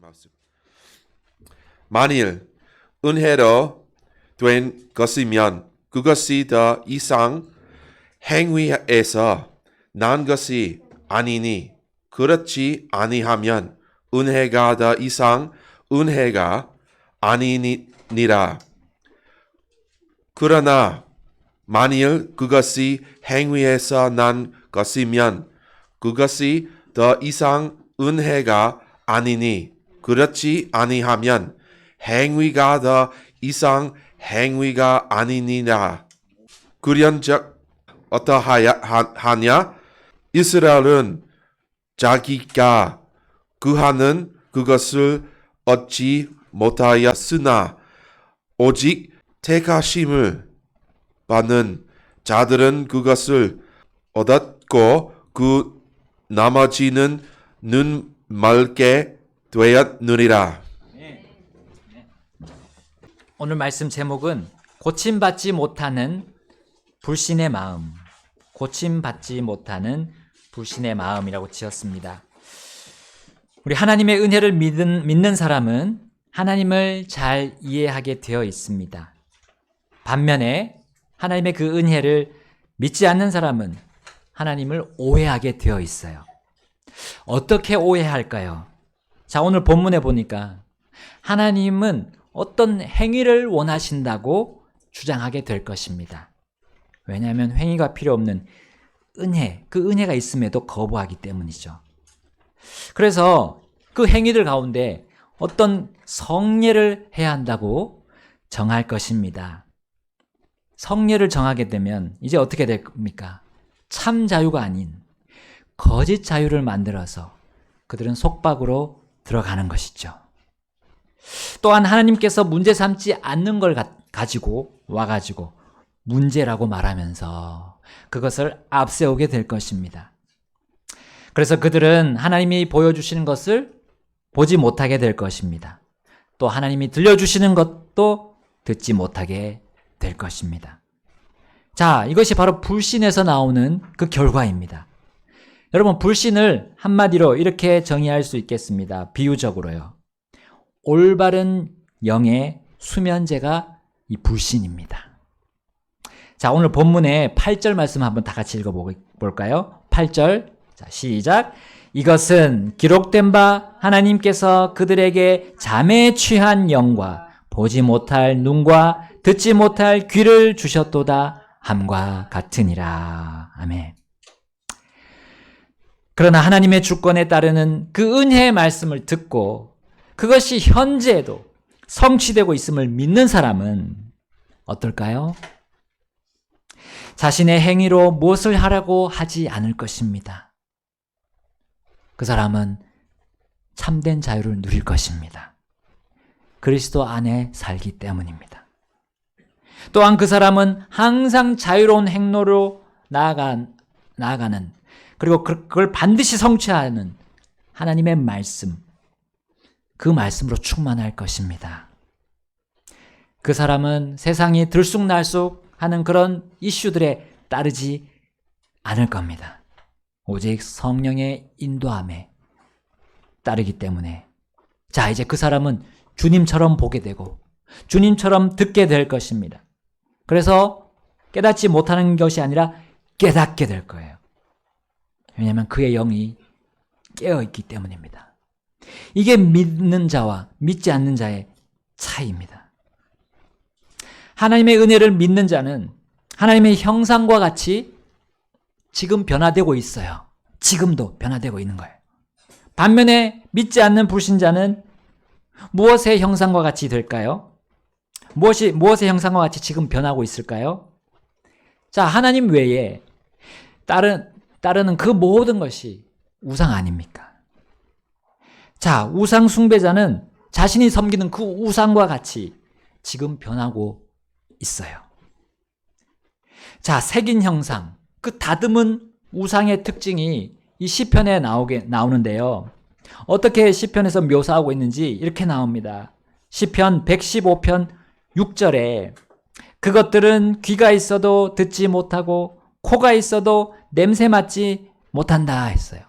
말씀. 만일 은혜로 된 것이면 그것이 더 이상 행위에서 난 것이 아니니 그렇지 아니하면 은혜가 더 이상 은혜가 아니니라. 그러나 만일 그것이 행위에서 난 것이면 그것이 더 이상 은혜가 아니니 그렇지 아니하면 행위가 더 이상 행위가 아니니라. 그런즉 어떠하냐? 이스라엘은 자기가 구하는 그것을 얻지 못하였으나 오직 택하심을 받는 자들은 그것을 얻었고 그 나머지는 눈 멀게 되었느니라. 오늘 말씀 제목은 고침받지 못하는 불신의 마음, 고침받지 못하는 불신의 마음이라고 지었습니다. 우리 하나님의 은혜를 믿는 사람은 하나님을 잘 이해하게 되어 있습니다. 반면에 하나님의 그 은혜를 믿지 않는 사람은 하나님을 오해하게 되어 있어요. 어떻게 오해할까요? 자, 오늘 본문에 보니까 하나님은 어떤 행위를 원하신다고 주장하게 될 것입니다. 왜냐하면 행위가 필요 없는 은혜, 그 은혜가 있음에도 거부하기 때문이죠. 그래서 그 행위들 가운데 어떤 성례를 해야 한다고 정할 것입니다. 성례를 정하게 되면 이제 어떻게 될 겁니까? 참 자유가 아닌 거짓 자유를 만들어서 그들은 속박으로 들어가는 것이죠. 또한 하나님께서 문제 삼지 않는 걸 가지고 와가지고 문제라고 말하면서 그것을 앞세우게 될 것입니다. 그래서 그들은 하나님이 보여주시는 것을 보지 못하게 될 것입니다. 또 하나님이 들려주시는 것도 듣지 못하게 될 것입니다. 자, 이것이 바로 불신에서 나오는 그 결과입니다. 여러분, 불신을 한마디로 이렇게 정의할 수 있겠습니다. 비유적으로요. 올바른 영의 수면제가 이 불신입니다. 자, 오늘 본문의 8절 말씀 한번 다 같이 읽어볼까요? 8절, 자, 시작. 이것은 기록된 바 하나님께서 그들에게 잠에 취한 영과 보지 못할 눈과 듣지 못할 귀를 주셨도다 함과 같으니라. 아멘. 그러나 하나님의 주권에 따르는 그 은혜의 말씀을 듣고 그것이 현재에도 성취되고 있음을 믿는 사람은 어떨까요? 자신의 행위로 무엇을 하라고 하지 않을 것입니다. 그 사람은 참된 자유를 누릴 것입니다. 그리스도 안에 살기 때문입니다. 또한 그 사람은 항상 자유로운 행로로 나아가는 그리고 그걸 반드시 성취하는 하나님의 말씀, 그 말씀으로 충만할 것입니다. 그 사람은 세상이 들쑥날쑥하는 그런 이슈들에 따르지 않을 겁니다. 오직 성령의 인도함에 따르기 때문에 자, 이제 그 사람은 주님처럼 보게 되고 주님처럼 듣게 될 것입니다. 그래서 깨닫지 못하는 것이 아니라 깨닫게 될 거예요. 왜냐하면 그의 영이 깨어있기 때문입니다. 이게 믿는 자와 믿지 않는 자의 차이입니다. 하나님의 은혜를 믿는 자는 하나님의 형상과 같이 지금 변화되고 있어요. 지금도 변화되고 있는 거예요. 반면에 믿지 않는 불신자는 무엇의 형상과 같이 될까요? 무엇의 형상과 같이 지금 변하고 있을까요? 자, 하나님 외에 따르는 그 모든 것이 우상 아닙니까? 자, 우상 숭배자는 자신이 섬기는 그 우상과 같이 지금 변하고 있어요. 자, 색인 형상, 그 다듬은 우상의 특징이 이 시편에 나오는데요. 어떻게 시편에서 묘사하고 있는지 이렇게 나옵니다. 시편 115편 6절에 그것들은 귀가 있어도 듣지 못하고 코가 있어도 냄새 맡지 못한다 했어요.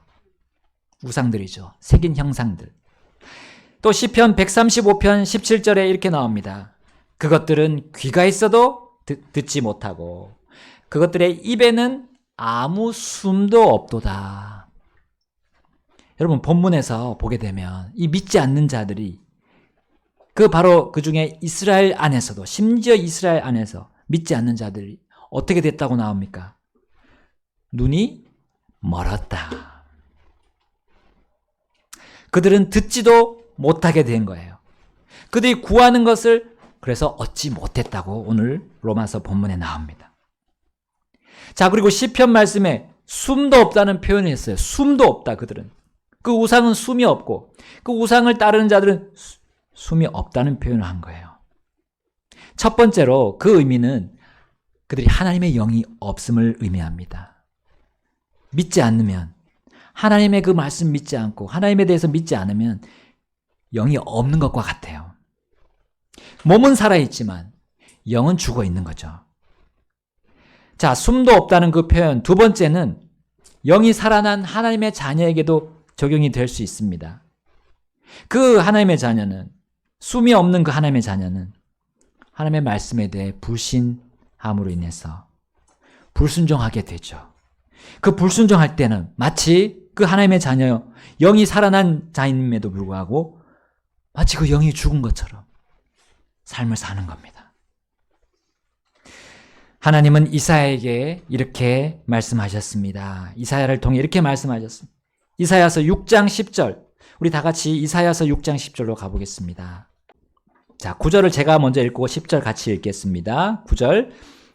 우상들이죠. 색인 형상들. 또 시편 135편 17절에 이렇게 나옵니다. 그것들은 귀가 있어도 듣지 못하고 그것들의 입에는 아무 숨도 없도다. 여러분 본문에서 보게 되면 이 믿지 않는 자들이 바로 그 중에 이스라엘 안에서도 심지어 이스라엘 안에서 믿지 않는 자들이 어떻게 됐다고 나옵니까? 눈이 멀었다. 그들은 듣지도 못하게 된 거예요. 그들이 구하는 것을 그래서 얻지 못했다고 오늘 로마서 본문에 나옵니다. 자, 그리고 시편 말씀에 숨도 없다는 표현을 했어요. 숨도 없다, 그들은. 그 우상은 숨이 없고 그 우상을 따르는 자들은 숨이 없다는 표현을 한 거예요. 첫 번째로 그 의미는 그들이 하나님의 영이 없음을 의미합니다. 믿지 않으면, 하나님의 그 말씀 믿지 않고 하나님에 대해서 믿지 않으면 영이 없는 것과 같아요. 몸은 살아있지만 영은 죽어 있는 거죠. 자, 숨도 없다는 그 표현. 두 번째는 영이 살아난 하나님의 자녀에게도 적용이 될 수 있습니다. 그 하나님의 자녀는, 숨이 없는 그 하나님의 자녀는 하나님의 말씀에 대해 불신함으로 인해서 불순종하게 되죠. 그 불순종할 때는 마치 그 하나님의 자녀, 영이 살아난 자임에도 불구하고 마치 그 영이 죽은 것처럼 삶을 사는 겁니다. 하나님은 이사야에게 이렇게 말씀하셨습니다. 이사야를 통해 이렇게 말씀하셨습니다. 이사야서 6장 10절. 우리 다 같이 이사야서 6장 10절로 가보겠습니다. 자, 9절을 제가 먼저 읽고 10절 같이 읽겠습니다. 9절.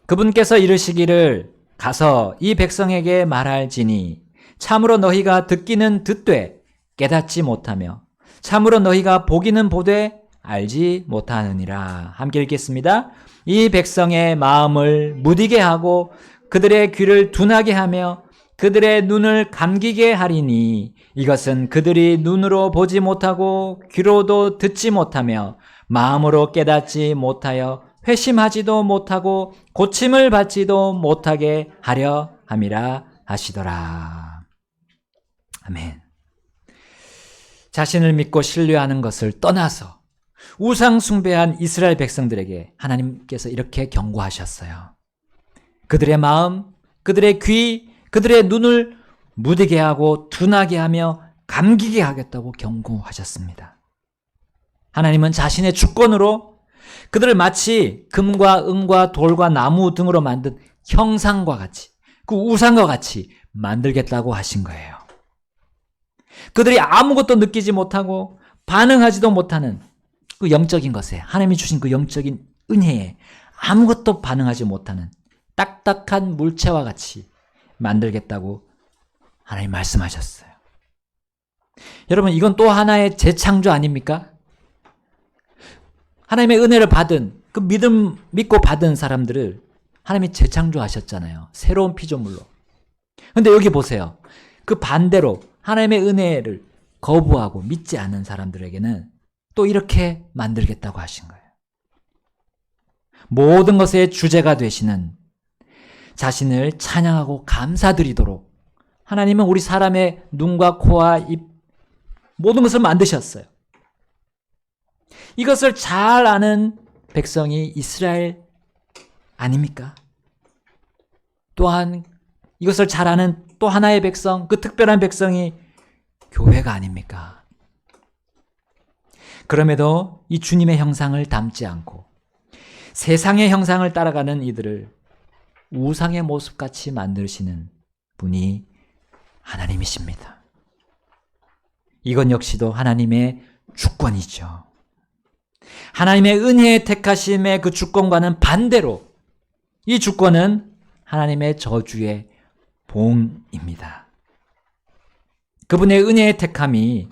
그분께서 이르시기를 가서 이 백성에게 말할지니 참으로 너희가 듣기는 듣되 깨닫지 못하며 참으로 너희가 보기는 보되 알지 못하느니라. 함께 읽겠습니다. 이 백성의 마음을 무디게 하고 그들의 귀를 둔하게 하며 그들의 눈을 감기게 하리니 이것은 그들이 눈으로 보지 못하고 귀로도 듣지 못하며 마음으로 깨닫지 못하여 회심하지도 못하고 고침을 받지도 못하게 하려 함이라 하시더라. 아멘. 자신을 믿고 신뢰하는 것을 떠나서 우상 숭배한 이스라엘 백성들에게 하나님께서 이렇게 경고하셨어요. 그들의 마음, 그들의 귀, 그들의 눈을 무디게 하고 둔하게 하며 감기게 하겠다고 경고하셨습니다. 하나님은 자신의 주권으로 그들을 마치 금과 은과 돌과 나무 등으로 만든 형상과 같이, 그 우상과 같이 만들겠다고 하신 거예요. 그들이 아무것도 느끼지 못하고 반응하지도 못하는 그 영적인 것에, 하나님이 주신 그 영적인 은혜에 아무것도 반응하지 못하는 딱딱한 물체와 같이 만들겠다고 하나님 말씀하셨어요. 여러분, 이건 또 하나의 재창조 아닙니까? 하나님의 은혜를 받은, 그 믿고 받은 사람들을 하나님이 재창조하셨잖아요. 새로운 피조물로. 근데 여기 보세요. 그 반대로 하나님의 은혜를 거부하고 믿지 않는 사람들에게는 또 이렇게 만들겠다고 하신 거예요. 모든 것의 주제가 되시는 자신을 찬양하고 감사드리도록 하나님은 우리 사람의 눈과 코와 입, 모든 것을 만드셨어요. 이것을 잘 아는 백성이 이스라엘 아닙니까? 또한 이것을 잘 아는 또 하나의 백성, 그 특별한 백성이 교회가 아닙니까? 그럼에도 이 주님의 형상을 담지 않고 세상의 형상을 따라가는 이들을 우상의 모습같이 만드시는 분이 하나님이십니다. 이건 역시도 하나님의 주권이죠. 하나님의 은혜의 택하심의 그 주권과는 반대로 이 주권은 하나님의 저주의 봉입니다. 그분의 은혜의 택함이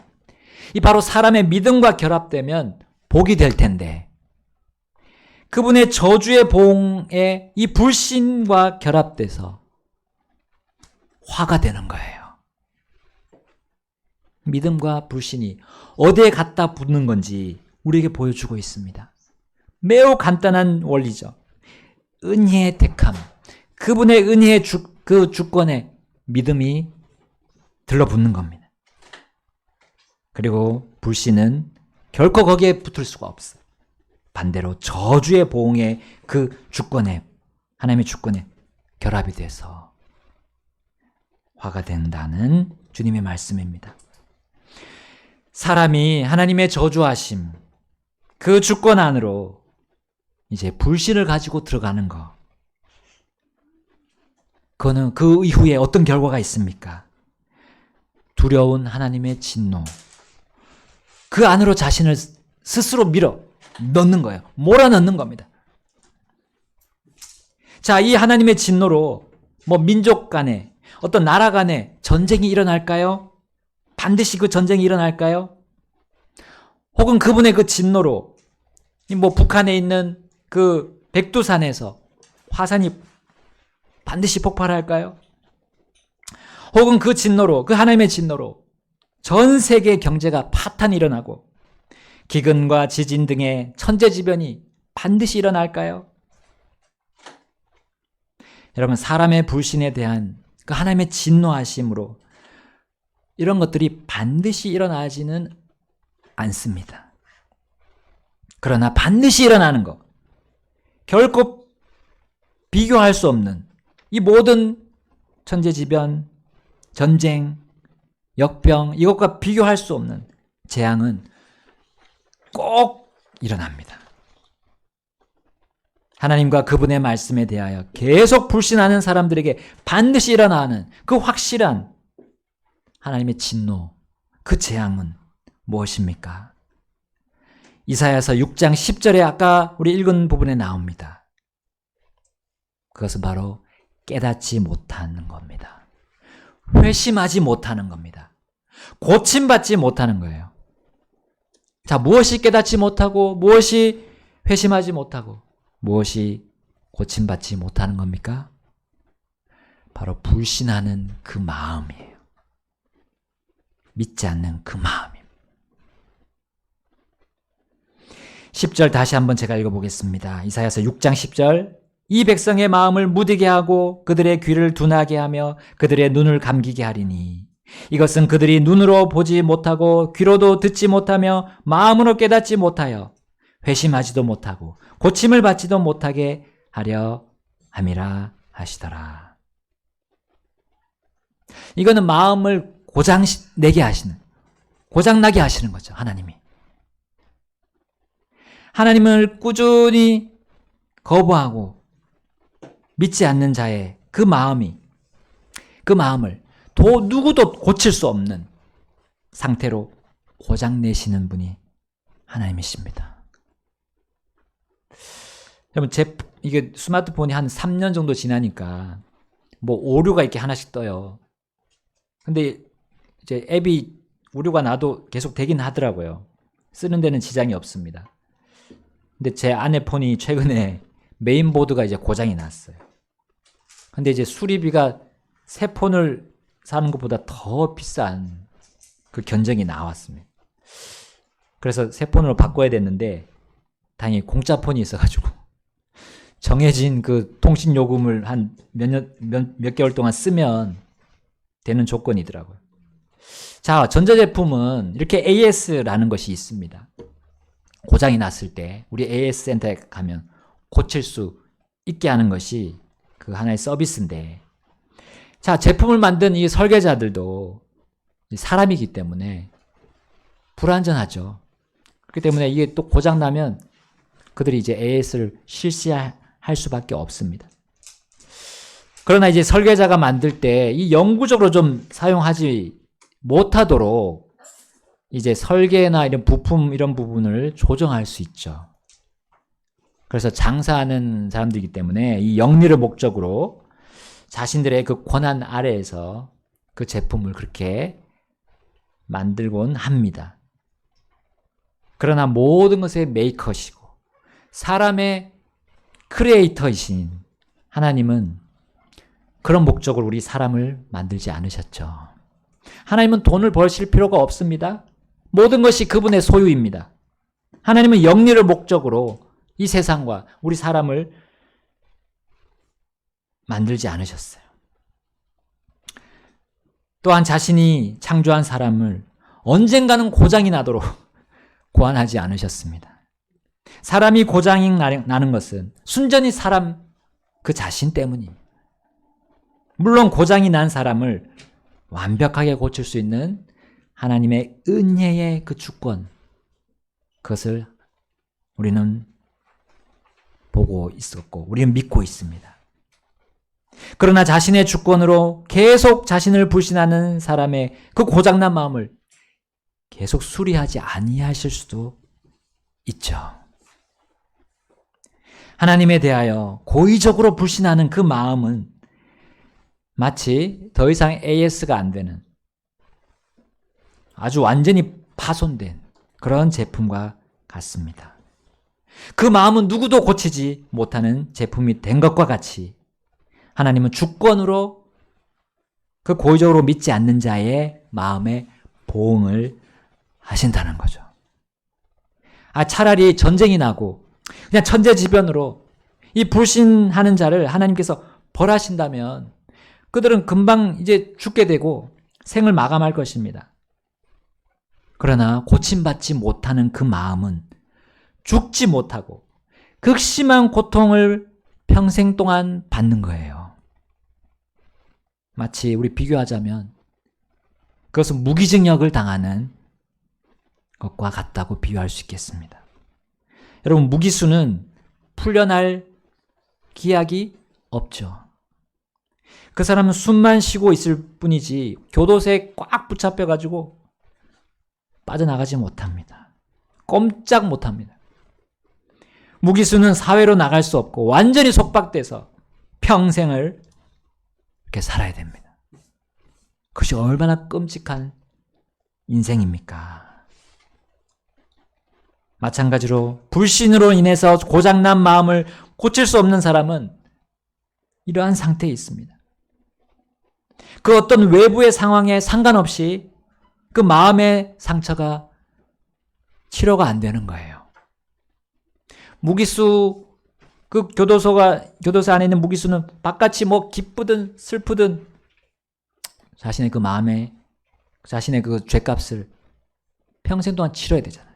이 바로 사람의 믿음과 결합되면 복이 될 텐데 그분의 저주의 봉에 이 불신과 결합돼서 화가 되는 거예요. 믿음과 불신이 어디에 갖다 붙는 건지 우리에게 보여주고 있습니다. 매우 간단한 원리죠. 은혜의 택함, 그분의 은혜의 그 주권에 믿음이 들러붙는 겁니다. 그리고 불신은 결코 거기에 붙을 수가 없어. 반대로 저주의 보응에 그 주권에, 하나님의 주권에 결합이 돼서 화가 된다는 주님의 말씀입니다. 사람이 하나님의 저주하심, 그 주권 안으로 이제 불신을 가지고 들어가는 거, 그거는 그 이후에 어떤 결과가 있습니까? 두려운 하나님의 진노, 그 안으로 자신을 스스로 밀어 넣는 거예요. 몰아넣는 겁니다. 자, 이 하나님의 진노로 뭐 민족 간에, 어떤 나라 간에 전쟁이 일어날까요? 반드시 그 전쟁이 일어날까요? 혹은 그분의 그 진노로 뭐 북한에 있는 그 백두산에서 화산이 반드시 폭발할까요? 혹은 그 진노로, 그 하나님의 진노로 전 세계 경제가 파탄이 일어나고 기근과 지진 등의 천재지변이 반드시 일어날까요? 여러분, 사람의 불신에 대한 그 하나님의 진노하심으로 이런 것들이 반드시 일어나지는 않습니다. 그러나 반드시 일어나는 것, 결코 비교할 수 없는 이 모든 천재지변, 전쟁, 역병, 이것과 비교할 수 없는 재앙은 꼭 일어납니다. 하나님과 그분의 말씀에 대하여 계속 불신하는 사람들에게 반드시 일어나는 그 확실한 하나님의 진노, 그 재앙은 무엇입니까? 이사야서 6장 10절에 아까 우리 읽은 부분에 나옵니다. 그것은 바로 깨닫지 못하는 겁니다. 회심하지 못하는 겁니다. 고침받지 못하는 거예요. 자, 무엇이 깨닫지 못하고, 무엇이 회심하지 못하고, 무엇이 고침받지 못하는 겁니까? 바로 불신하는 그 마음이에요. 믿지 않는 그 마음입니다. 10절 다시 한번 제가 읽어보겠습니다. 이사야서 6장 10절. 이 백성의 마음을 무디게 하고 그들의 귀를 둔하게 하며 그들의 눈을 감기게 하리니 이것은 그들이 눈으로 보지 못하고 귀로도 듣지 못하며 마음으로 깨닫지 못하여 회심하지도 못하고 고침을 받지도 못하게 하려 함이라 하시더라. 이거는 마음을 고장내게 하시는, 고장나게 하시는 거죠. 하나님이. 하나님을 꾸준히 거부하고 믿지 않는 자의 그 마음을 누구도 고칠 수 없는 상태로 고장내시는 분이 하나님이십니다. 여러분, 이게 스마트폰이 한 3년 정도 지나니까 뭐 오류가 이렇게 하나씩 떠요. 근데 이제 앱이 오류가 나도 계속 되긴 하더라고요. 쓰는 데는 지장이 없습니다. 근데 제 아내 폰이 최근에 메인보드가 이제 고장이 났어요. 근데 이제 수리비가 새 폰을 사는 것보다 더 비싼 그 견적이 나왔습니다. 그래서 새 폰으로 바꿔야 됐는데 다행히 공짜 폰이 있어가지고 정해진 그 통신 요금을 한 몇 개월 동안 쓰면 되는 조건이더라고요. 자, 전자제품은 이렇게 AS라는 것이 있습니다. 고장이 났을 때 우리 AS 센터에 가면 고칠 수 있게 하는 것이 그 하나의 서비스인데, 자, 제품을 만든 이 설계자들도 사람이기 때문에 불완전하죠. 그렇기 때문에 이게 또 고장 나면 그들이 이제 AS를 실시할 수밖에 없습니다. 그러나 이제 설계자가 만들 때 이 영구적으로 좀 사용하지 못하도록 이제 설계나 이런 부품 이런 부분을 조정할 수 있죠. 그래서 장사하는 사람들이기 때문에 이 영리를 목적으로 자신들의 그 권한 아래에서 그 제품을 그렇게 만들곤 합니다. 그러나 모든 것의 메이커시고 사람의 크리에이터이신 하나님은 그런 목적으로 우리 사람을 만들지 않으셨죠. 하나님은 돈을 벌실 필요가 없습니다. 모든 것이 그분의 소유입니다. 하나님은 영리를 목적으로 이 세상과 우리 사람을 만들지 않으셨어요. 또한 자신이 창조한 사람을 언젠가는 고장이 나도록 고안하지 않으셨습니다. 사람이 고장이 나는 것은 순전히 사람 그 자신 때문입니다. 물론 고장이 난 사람을 완벽하게 고칠 수 있는 하나님의 은혜의 그 주권, 그것을 우리는 보고 있었고 우리는 믿고 있습니다. 그러나 자신의 주권으로 계속 자신을 불신하는 사람의 그 고장난 마음을 계속 수리하지 아니하실 수도 있죠. 하나님에 대하여 고의적으로 불신하는 그 마음은 마치 더 이상 AS가 안 되는 아주 완전히 파손된 그런 제품과 같습니다. 그 마음은 누구도 고치지 못하는 제품이 된 것과 같이 하나님은 주권으로 그 고의적으로 믿지 않는 자의 마음에 보응을 하신다는 거죠. 차라리 전쟁이 나고 그냥 천재지변으로 이 불신하는 자를 하나님께서 벌하신다면 그들은 금방 이제 죽게 되고 생을 마감할 것입니다. 그러나 고침받지 못하는 그 마음은 죽지 못하고 극심한 고통을 평생 동안 받는 거예요. 마치 우리 비교하자면 그것은 무기징역을 당하는 것과 같다고 비유할 수 있겠습니다. 여러분, 무기수는 풀려날 기약이 없죠. 그 사람은 숨만 쉬고 있을 뿐이지 교도소에 꽉 붙잡혀가지고 빠져나가지 못합니다. 꼼짝 못합니다. 무기수는 사회로 나갈 수 없고 완전히 속박돼서 평생을 이렇게 살아야 됩니다. 그것이 얼마나 끔찍한 인생입니까? 마찬가지로 불신으로 인해서 고장난 마음을 고칠 수 없는 사람은 이러한 상태에 있습니다. 그 어떤 외부의 상황에 상관없이 그 마음의 상처가 치료가 안 되는 거예요. 무기수, 그 교도소 안에 있는 무기수는 바깥이 뭐 기쁘든 슬프든 자신의 그 마음에, 자신의 그 죄값을 평생 동안 치러야 되잖아요.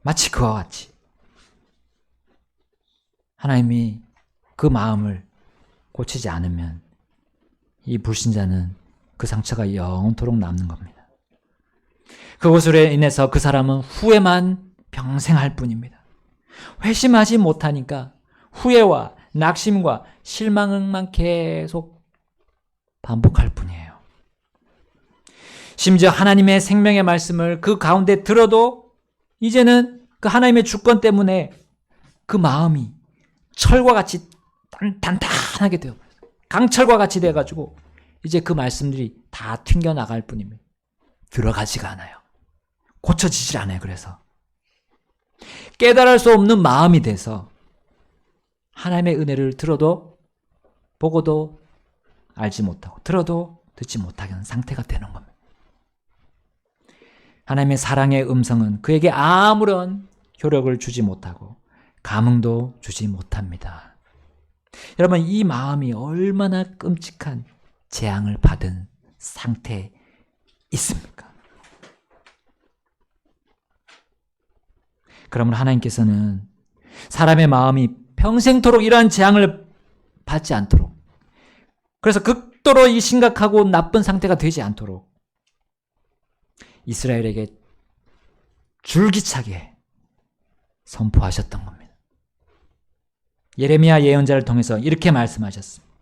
마치 그와 같이 하나님이 그 마음을 고치지 않으면 이 불신자는 그 상처가 영원토록 남는 겁니다. 그것으로 인해서 그 사람은 후회만 평생 할 뿐입니다. 회심하지 못하니까 후회와 낙심과 실망만 계속 반복할 뿐이에요. 심지어 하나님의 생명의 말씀을 그 가운데 들어도 이제는 그 하나님의 주권 때문에 그 마음이 철과 같이 단단하게 되어 강철과 같이 돼가지고 이제 그 말씀들이 다 튕겨나갈 뿐입니다. 들어가지가 않아요. 고쳐지질 않아요. 그래서 깨달을 수 없는 마음이 돼서 하나님의 은혜를 들어도 보고도 알지 못하고 들어도 듣지 못하게 하는 상태가 되는 겁니다. 하나님의 사랑의 음성은 그에게 아무런 효력을 주지 못하고 감흥도 주지 못합니다. 여러분, 이 마음이 얼마나 끔찍한 재앙을 받은 상태에 있습니까? 그러면 하나님께서는 사람의 마음이 평생토록 이러한 재앙을 받지 않도록, 그래서 극도로 이 심각하고 나쁜 상태가 되지 않도록 이스라엘에게 줄기차게 선포하셨던 겁니다. 예레미야 예언자를 통해서 이렇게 말씀하셨습니다.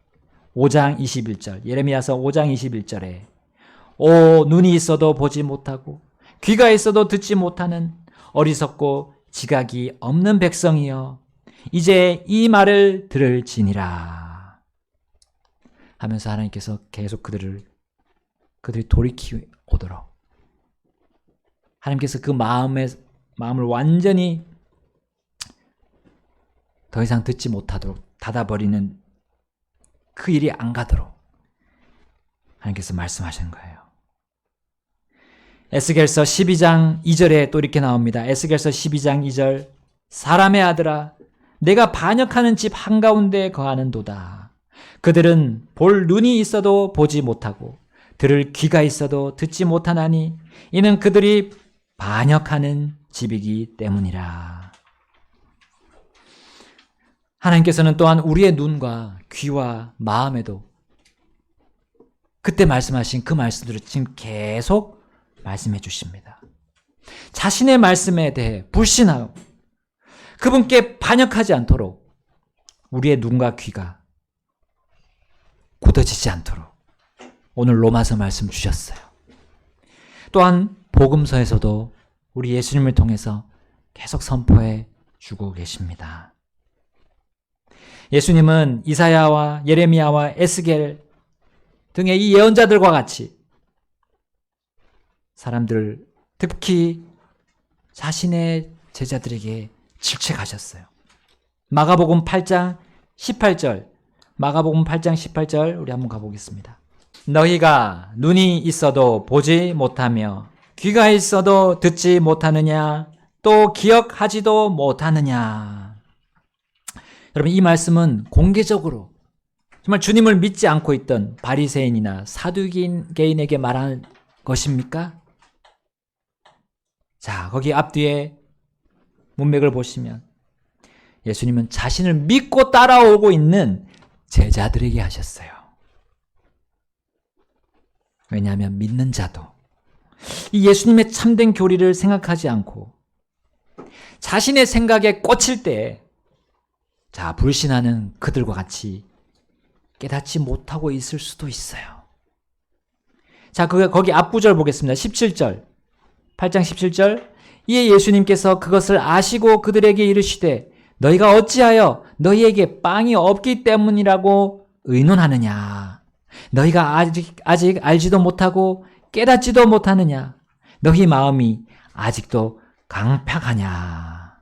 5장 21절, 예레미야서 5장 21절에 오, 눈이 있어도 보지 못하고 귀가 있어도 듣지 못하는 어리석고 지각이 없는 백성이여, 이제 이 말을 들을지니라 하면서 하나님께서 계속 그들이 돌이키오도록 하나님께서 그 마음을 완전히 더 이상 듣지 못하도록 닫아버리는 그 일이 안 가도록 하나님께서 말씀하신 거예요. 에스겔서 12장 2절에 또 이렇게 나옵니다. 에스겔서 12장 2절, 사람의 아들아, 내가 반역하는 집 한가운데 거하는도다. 그들은 볼 눈이 있어도 보지 못하고 들을 귀가 있어도 듣지 못하나니 이는 그들이 반역하는 집이기 때문이라. 하나님께서는 또한 우리의 눈과 귀와 마음에도 그때 말씀하신 그 말씀들을 지금 계속 말씀해 주십니다. 자신의 말씀에 대해 불신하고 그분께 반역하지 않도록 우리의 눈과 귀가 굳어지지 않도록 오늘 로마서 말씀 주셨어요. 또한 복음서에서도 우리 예수님을 통해서 계속 선포해 주고 계십니다. 예수님은 이사야와 예레미야와 에스겔 등의 이 예언자들과 같이 사람들, 특히 자신의 제자들에게 질책하셨어요. 마가복음 8장 18절, 마가복음 8장 18절 우리 한번 가보겠습니다. 너희가 눈이 있어도 보지 못하며 귀가 있어도 듣지 못하느냐, 또 기억하지도 못하느냐. 여러분, 이 말씀은 공개적으로 정말 주님을 믿지 않고 있던 바리새인이나 사두개인에게 말한 것입니까? 자, 거기 앞뒤에 문맥을 보시면 예수님은 자신을 믿고 따라오고 있는 제자들에게 하셨어요. 왜냐하면 믿는 자도 이 예수님의 참된 교리를 생각하지 않고 자신의 생각에 꽂힐 때, 자, 불신하는 그들과 같이 깨닫지 못하고 있을 수도 있어요. 자, 거기 앞구절 보겠습니다. 17절. 8장 17절. 이에 예수님께서 그것을 아시고 그들에게 이르시되 너희가 어찌하여 너희에게 빵이 없기 때문이라고 의논하느냐. 너희가 아직 알지도 못하고 깨닫지도 못하느냐. 너희 마음이 아직도 강팍하냐.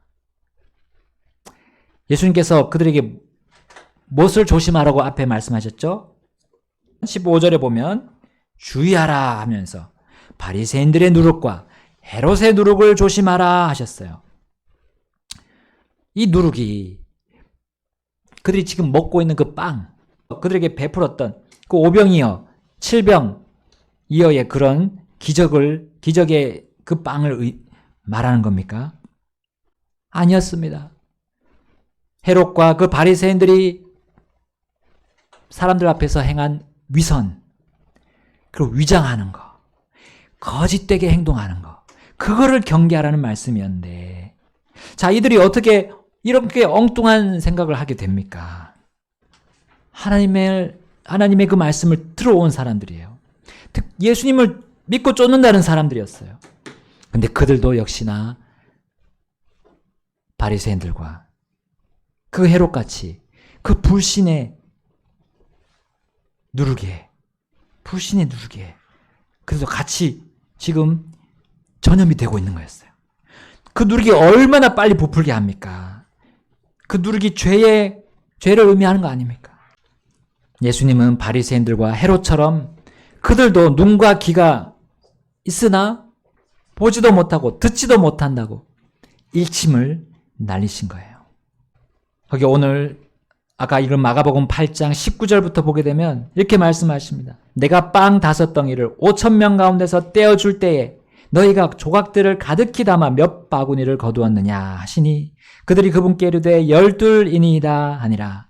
예수님께서 그들에게 무엇을 조심하라고 앞에 말씀하셨죠? 15절에 보면 주의하라 하면서 바리새인들의 누룩과 헤롯의 누룩을 조심하라 하셨어요. 이 누룩이 그들이 지금 먹고 있는 그 빵, 그들에게 베풀었던 그 오병이어, 칠병이어의 그런 기적의 그 빵을 말하는 겁니까? 아니었습니다. 헤롯과 그 바리새인들이 사람들 앞에서 행한 위선, 그리고 위장하는 거, 거짓되게 행동하는 거, 그거를 경계하라는 말씀이었는데, 자, 이들이 어떻게 이렇게 엉뚱한 생각을 하게 됩니까? 하나님의 그 말씀을 들어온 사람들이에요. 예수님을 믿고 쫓는다는 사람들이었어요. 근데 그들도 역시나 바리새인들과 그 헤롯같이 그 불신의 누르게, 그래도 같이 지금 전염이 되고 있는 거였어요. 그 누룩이 얼마나 빨리 부풀게 합니까? 그 누룩이 죄를 의미하는 거 아닙니까? 예수님은 바리새인들과 헤롯처럼 그들도 눈과 귀가 있으나 보지도 못하고 듣지도 못한다고 일침을 날리신 거예요. 거기 오늘 아까 읽은 마가복음 8장 19절부터 보게 되면 이렇게 말씀하십니다. 내가 빵 5덩이를 5,000명 가운데서 떼어줄 때에 너희가 조각들을 가득히 담아 몇 바구니를 거두었느냐 하시니 그들이 그분께 이르되 12이니이다 하니라.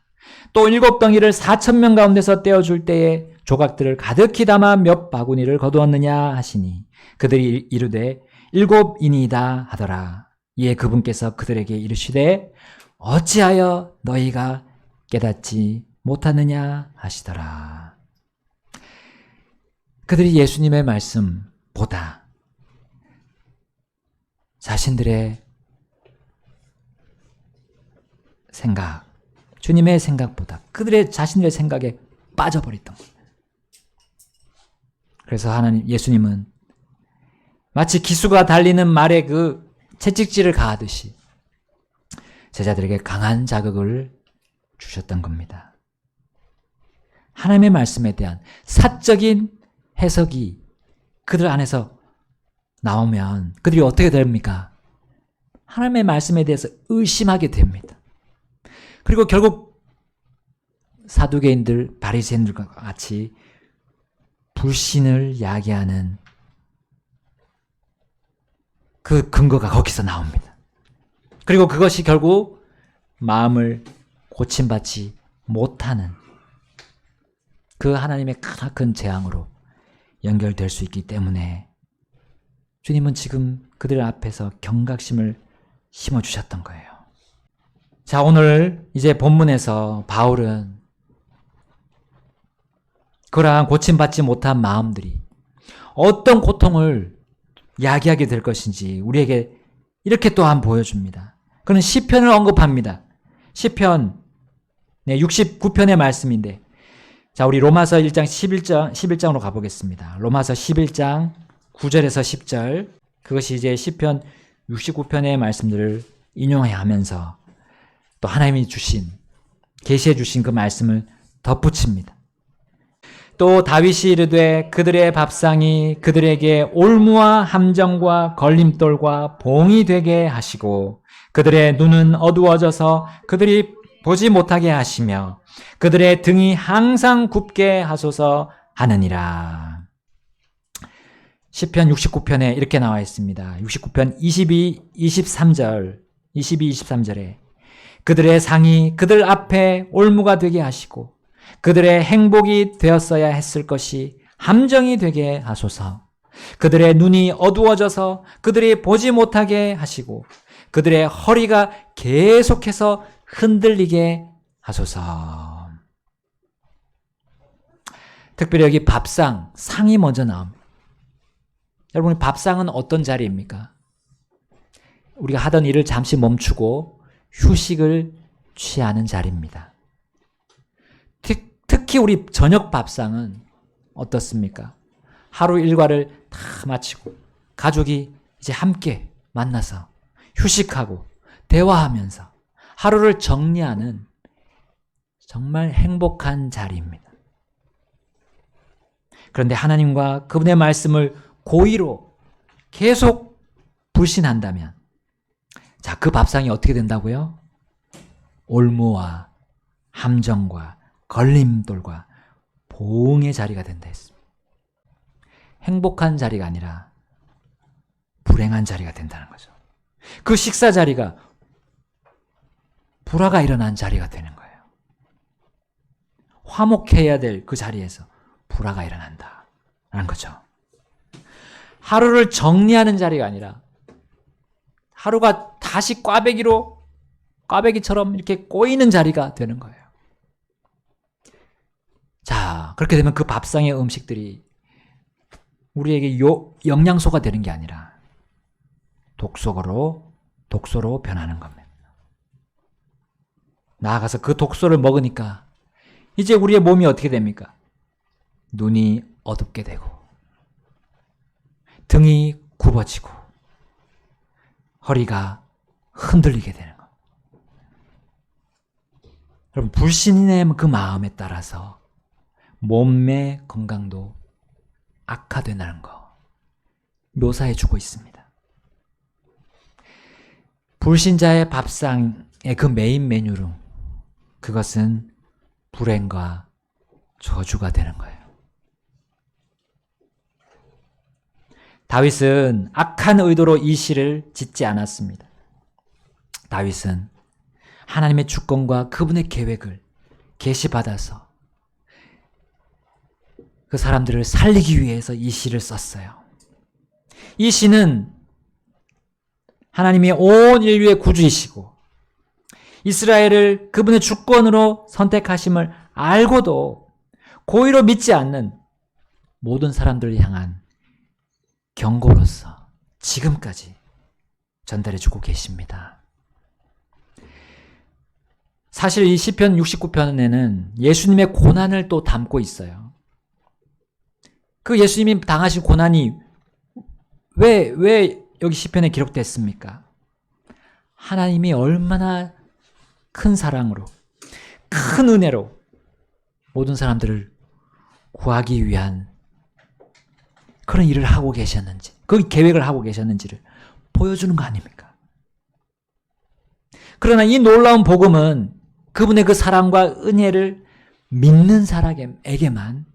또 7덩이를 4,000명 가운데서 떼어줄 때에 조각들을 가득히 담아 몇 바구니를 거두었느냐 하시니 그들이 이르되 7이니이다 하더라. 이에 그분께서 그들에게 이르시되 어찌하여 너희가 깨닫지 못하느냐 하시더라. 그들이 예수님의 말씀보다 자신들의 생각, 주님의 생각보다 자신들의 생각에 빠져버렸던 거예요. 그래서 예수님은 마치 기수가 달리는 말에 그 채찍질을 가하듯이 제자들에게 강한 자극을 주셨던 겁니다. 하나님의 말씀에 대한 사적인 해석이 그들 안에서 나오면 그들이 어떻게 됩니까? 하나님의 말씀에 대해서 의심하게 됩니다. 그리고 결국 사두개인들, 바리새인들과 같이 불신을 야기하는 그 근거가 거기서 나옵니다. 그리고 그것이 결국 마음을 고침받지 못하는 그 하나님의 크나큰 재앙으로 연결될 수 있기 때문에 주님은 지금 그들 앞에서 경각심을 심어주셨던 거예요. 자, 오늘 이제 본문에서 바울은 그러한 고침받지 못한 마음들이 어떤 고통을 야기하게 될 것인지 우리에게 이렇게 또한 보여줍니다. 그는 시편을 언급합니다. 시편 69편의 말씀인데, 자, 우리 로마서 1장 11장으로 가보겠습니다. 로마서 11장 9절에서 10절, 그것이 이제 시편 69편의 말씀들을 인용해 하면서 또 하나님이 계시해 주신 그 말씀을 덧붙입니다. 또 다윗이 이르되 그들의 밥상이 그들에게 올무와 함정과 걸림돌과 봉이 되게 하시고 그들의 눈은 어두워져서 그들이 보지 못하게 하시며 그들의 등이 항상 굽게 하소서 하느니라. 시편 69편에 이렇게 나와 있습니다. 69편 23절에 그들의 상이 그들 앞에 올무가 되게 하시고 그들의 행복이 되었어야 했을 것이 함정이 되게 하소서. 그들의 눈이 어두워져서 그들이 보지 못하게 하시고 그들의 허리가 계속해서 흔들리게 하소서. 특별히 여기 밥상, 상이 먼저 나옵니다. 여러분, 밥상은 어떤 자리입니까? 우리가 하던 일을 잠시 멈추고 휴식을 취하는 자리입니다. 특히 우리 저녁 밥상은 어떻습니까? 하루 일과를 다 마치고 가족이 이제 함께 만나서 휴식하고 대화하면서 하루를 정리하는 정말 행복한 자리입니다. 그런데 하나님과 그분의 말씀을 고의로 계속 불신한다면, 자, 그 밥상이 어떻게 된다고요? 올무와 함정과 걸림돌과 보응의 자리가 된다 했습니다. 행복한 자리가 아니라 불행한 자리가 된다는 거죠. 그 식사 자리가 불화가 일어난 자리가 되는 거예요. 화목해야 될 그 자리에서 불화가 일어난다라는 거죠. 하루를 정리하는 자리가 아니라 하루가 다시 꽈배기처럼 이렇게 꼬이는 자리가 되는 거예요. 자, 그렇게 되면 그 밥상의 음식들이 우리에게 영양소가 되는 게 아니라 독소로 변하는 겁니다. 나아가서 그 독소를 먹으니까 이제 우리의 몸이 어떻게 됩니까? 눈이 어둡게 되고 등이 굽어지고 허리가 흔들리게 되는 것. 여러분, 불신의 그 마음에 따라서 몸의 건강도 악화된다는 거 묘사해 주고 있습니다. 불신자의 밥상의 그 메인 메뉴로 그것은 불행과 저주가 되는 거예요. 다윗은 악한 의도로 이 시를 짓지 않았습니다. 다윗은 하나님의 주권과 그분의 계획을 계시받아서 그 사람들을 살리기 위해서 이 시를 썼어요. 이 시는 하나님이 온 인류의 구주이시고 이스라엘을 그분의 주권으로 선택하심을 알고도 고의로 믿지 않는 모든 사람들을 향한 경고로서 지금까지 전달해주고 계십니다. 사실 이 시편 69편에는 예수님의 고난을 또 담고 있어요. 그 예수님이 당하신 고난이 왜 여기 시편에 기록됐습니까? 하나님이 얼마나 큰 사랑으로, 큰 은혜로 모든 사람들을 구하기 위한 그런 일을 하고 계셨는지, 그 계획을 하고 계셨는지를 보여주는 거 아닙니까? 그러나 이 놀라운 복음은 그분의 그 사랑과 은혜를 믿는 사람에게만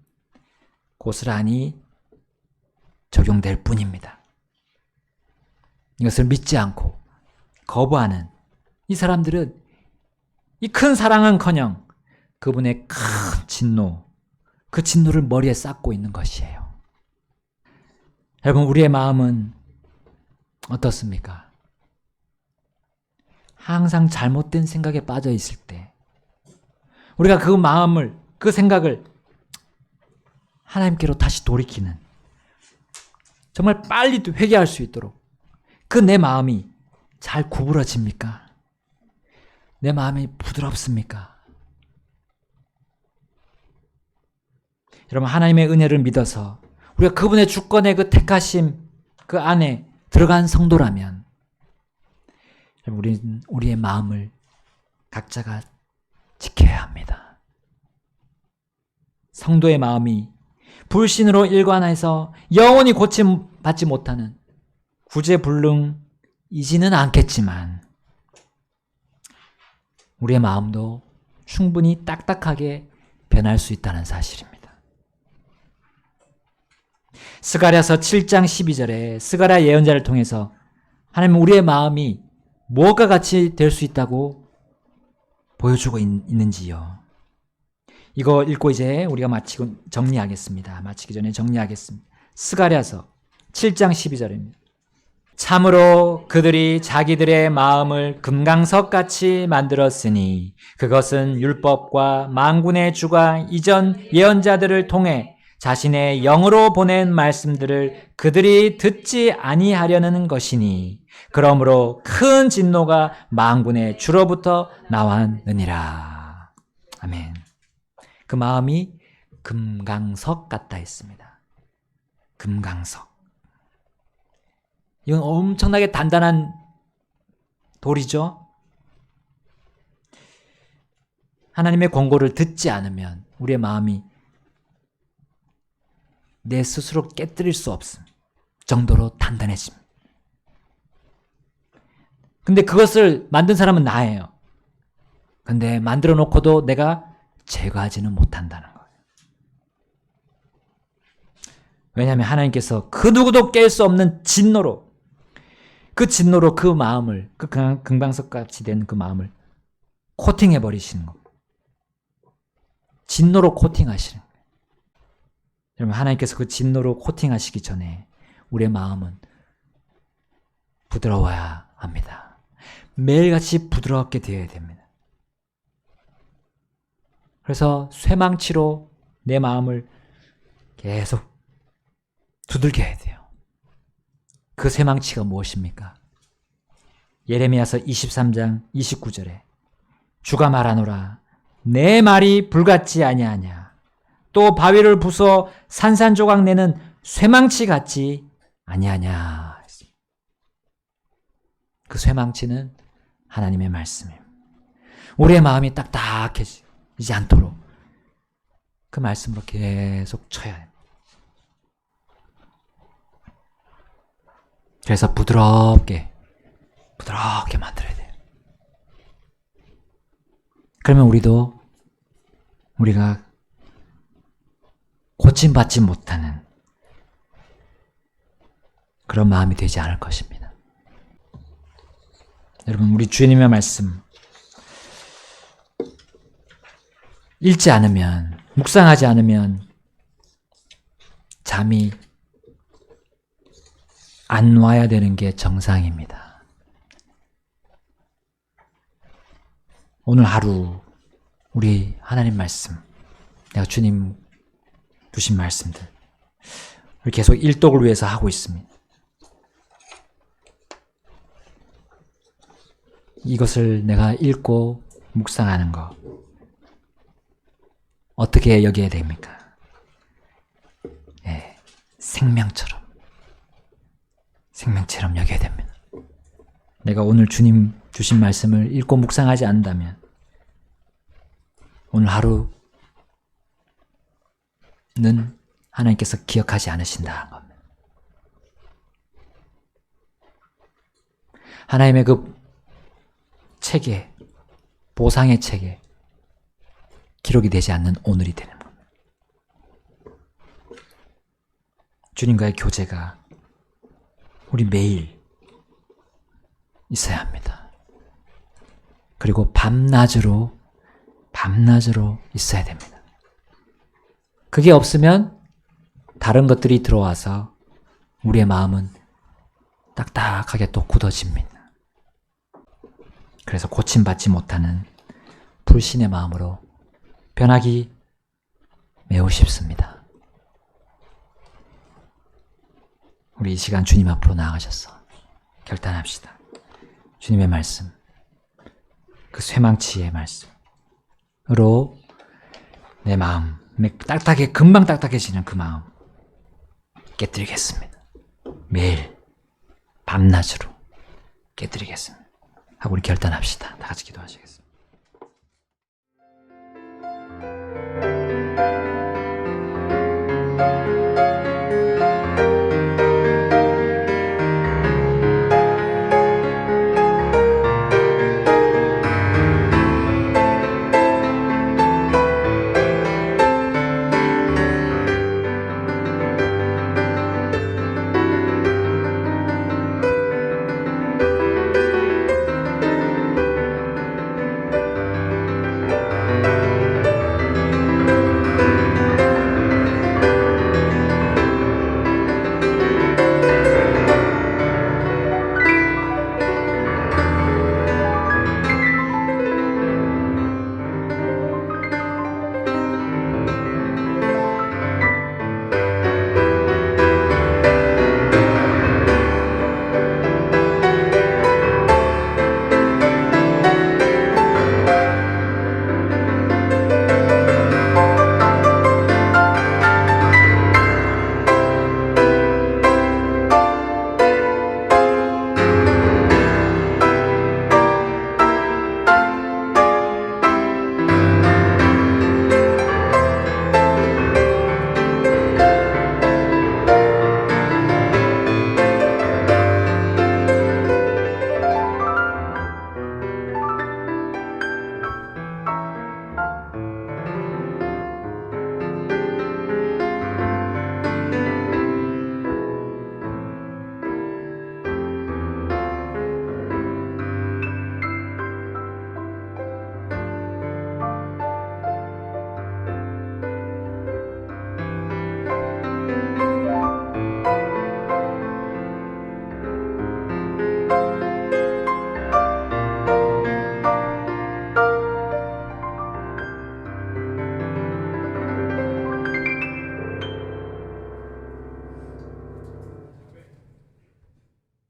고스란히 적용될 뿐입니다. 이것을 믿지 않고 거부하는 이 사람들은 이 큰 사랑은커녕 그분의 큰 진노, 그 진노를 머리에 쌓고 있는 것이에요. 여러분, 우리의 마음은 어떻습니까? 항상 잘못된 생각에 빠져 있을 때 우리가 그 마음을, 그 생각을 하나님께로 다시 돌이키는, 정말 빨리 회개할 수 있도록 그 내 마음이 잘 구부러집니까? 내 마음이 부드럽습니까? 여러분, 하나님의 은혜를 믿어서 우리가 그분의 주권의 그 택하심 그 안에 들어간 성도라면 우리의 마음을 각자가 지켜야 합니다. 성도의 마음이 불신으로 일관해서 영원히 고침받지 못하는 구제불능이지는 않겠지만 우리의 마음도 충분히 딱딱하게 변할 수 있다는 사실입니다. 스가랴서 7장 12절에 스가랴 예언자를 통해서 하나님은 우리의 마음이 무엇과 같이 될 수 있다고 보여주고 있는지요. 이거 읽고 이제 우리가 마치기 전에 정리하겠습니다. 스가랴서 7장 12절입니다. 참으로 그들이 자기들의 마음을 금강석같이 만들었으니 그것은 율법과 만군의 주가 이전 예언자들을 통해 자신의 영으로 보낸 말씀들을 그들이 듣지 아니하려는 것이니 그러므로 큰 진노가 만군의 주로부터 나왔느니라. 아멘. 그 마음이 금강석 같다 했습니다. 금강석. 이건 엄청나게 단단한 돌이죠. 하나님의 권고를 듣지 않으면 우리의 마음이 내 스스로 깨뜨릴 수 없음 정도로 단단해집니다. 근데 그것을 만든 사람은 나예요. 근데 만들어 놓고도 내가 제거하지는 못한다는 거예요. 왜냐하면 하나님께서 그 누구도 깰 수 없는 진노로 그 마음을, 그 금강석같이 된 그 마음을 코팅해 버리시는 겁니다. 진노로 코팅하시는 거예요. 여러분, 하나님께서 그 진노로 코팅하시기 전에 우리의 마음은 부드러워야 합니다. 매일같이 부드럽게 되어야 됩니다. 그래서 쇠망치로 내 마음을 계속 두들겨야 돼요. 그 쇠망치가 무엇입니까? 예레미야서 23장 29절에 주가 말하노라 내 말이 불같지 아니하냐 또 바위를 부숴 산산조각 내는 쇠망치 같지 아니하냐. 그 쇠망치는 하나님의 말씀입니다. 우리의 마음이 딱딱해지지 않도록 그 말씀으로 계속 쳐야 합니다. 그래서 부드럽게 만들어야 돼요. 그러면 우리가 고침받지 못하는 그런 마음이 되지 않을 것입니다. 여러분, 우리 주님의 말씀 읽지 않으면, 묵상하지 않으면 잠이 안 와야 되는 게 정상입니다. 오늘 하루 우리 하나님 말씀, 내가 주님 주신 말씀들 우리 계속 일독을 위해서 하고 있습니다. 이것을 내가 읽고 묵상하는 거 어떻게 여겨야 됩니까? 생명처럼 여겨야 됩니다. 내가 오늘 주님 주신 말씀을 읽고 묵상하지 않는다면 오늘 하루는 하나님께서 기억하지 않으신다는 겁니다. 하나님의 그 책에, 보상의 책에 기록이 되지 않는 오늘이 되는 겁니다. 주님과의 교제가 우리 매일 있어야 합니다. 그리고 밤낮으로 있어야 됩니다. 그게 없으면 다른 것들이 들어와서 우리의 마음은 딱딱하게 또 굳어집니다. 그래서 고침받지 못하는 불신의 마음으로 변하기 매우 쉽습니다. 우리 이 시간 주님 앞으로 나아가셔서 결단합시다. 주님의 말씀, 그 쇠망치의 말씀으로 내 마음, 금방 딱딱해지는 그 마음 깨뜨리겠습니다. 매일 밤낮으로 깨뜨리겠습니다. 하고 우리 결단합시다. 다 같이 기도하시겠습니다.